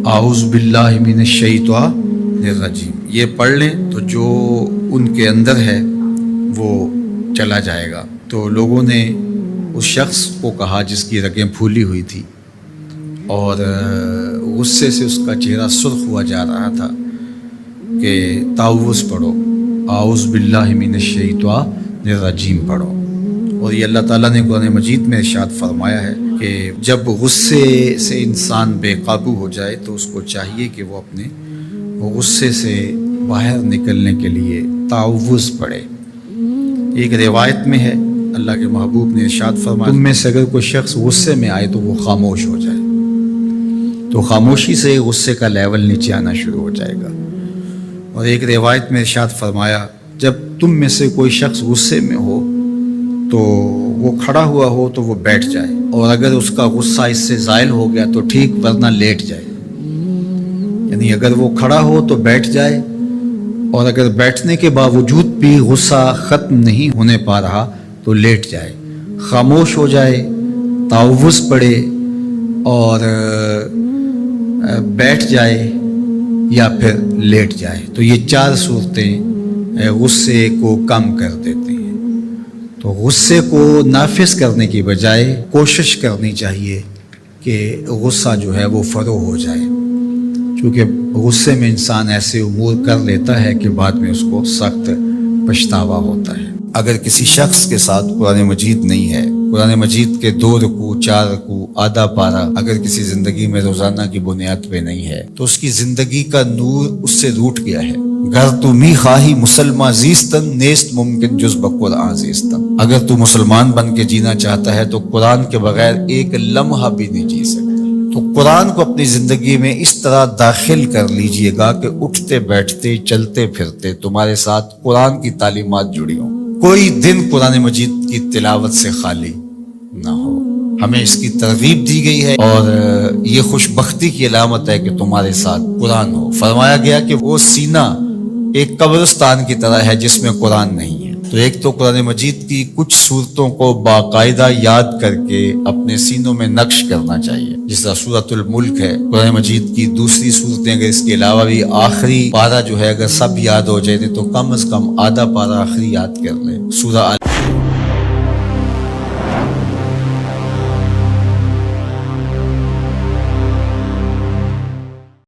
اعوذ باللہ من الشیطان الرجیم، یہ پڑھ لیں تو جو ان کے اندر ہے وہ چلا جائے گا۔ تو لوگوں نے اس شخص کو کہا جس کی رگیں پھولی ہوئی تھی اور غصے سے اس کا چہرہ سرخ ہوا جا رہا تھا کہ تعوذ پڑھو، اعوذ باللہ من الشیطان الرجیم پڑھو۔ اور یہ اللہ تعالیٰ نے قرآن مجید میں ارشاد فرمایا ہے کہ جب غصے سے انسان بے قابو ہو جائے تو اس کو چاہیے کہ وہ اپنے غصے سے باہر نکلنے کے لیے تعوذ پڑھے۔ ایک روایت میں ہے اللہ کے محبوب نے ارشاد فرمایا تم میں سے اگر کوئی شخص غصے میں آئے تو وہ خاموش ہو جائے، تو خاموشی سے غصے کا لیول نیچے آنا شروع ہو جائے گا۔ اور ایک روایت میں ارشاد فرمایا جب تم میں سے کوئی شخص غصے میں ہو تو وہ کھڑا ہوا ہو تو وہ بیٹھ جائے، اور اگر اس کا غصہ اس سے زائل ہو گیا تو ٹھیک، ورنہ لیٹ جائے۔ یعنی اگر وہ کھڑا ہو تو بیٹھ جائے، اور اگر بیٹھنے کے باوجود بھی غصہ ختم نہیں ہونے پا رہا تو لیٹ جائے، خاموش ہو جائے، تعوذ پڑھے اور بیٹھ جائے یا پھر لیٹ جائے۔ تو یہ چار صورتیں غصے کو کم کر دیتی ہیں۔ تو غصے کو نافذ کرنے کی بجائے کوشش کرنی چاہیے کہ غصہ جو ہے وہ فروغ ہو جائے، کیونکہ غصے میں انسان ایسے امور کر لیتا ہے کہ بعد میں اس کو سخت پچھتاوا ہوتا ہے۔ اگر کسی شخص کے ساتھ قرآن مجید نہیں ہے، قرآن مجید کے 2 رکوع 4 رکوع آدھا پارہ اگر کسی زندگی میں روزانہ کی بنیاد پہ نہیں ہے تو اس کی زندگی کا نور اس سے روٹ گیا ہے۔ گر تو می خواہی مسلمہ زیستن نیست ممکن جز بقرآن زیستن، اگر تو مسلمان بن کے جینا چاہتا ہے تو قرآن کے بغیر ایک لمحہ بھی نہیں جی سکتا۔ تو قرآن کو اپنی زندگی میں اس طرح داخل کر لیجئے گا کہ اٹھتے بیٹھتے چلتے پھرتے تمہارے ساتھ قرآن کی تعلیمات جڑی ہوں، کوئی دن قرآن مجید کی تلاوت سے خالی نہ ہو۔ ہمیں اس کی ترغیب دی گئی ہے اور یہ خوش بختی کی علامت ہے کہ تمہارے ساتھ قرآن ہو۔ فرمایا گیا کہ وہ سینہ ایک قبرستان کی طرح ہے جس میں قرآن نہیں ہے۔ تو ایک تو قرآن مجید کی کچھ صورتوں کو باقاعدہ یاد کر کے اپنے سینوں میں نقش کرنا چاہیے، جس طرح سورۃ الملک ہے، قرآن مجید کی دوسری صورتیں اگر اس کے علاوہ بھی آخری پارہ جو ہے اگر سب یاد ہو جائے تو کم از کم آدھا پارہ آخری یاد کر لیں۔ سورہ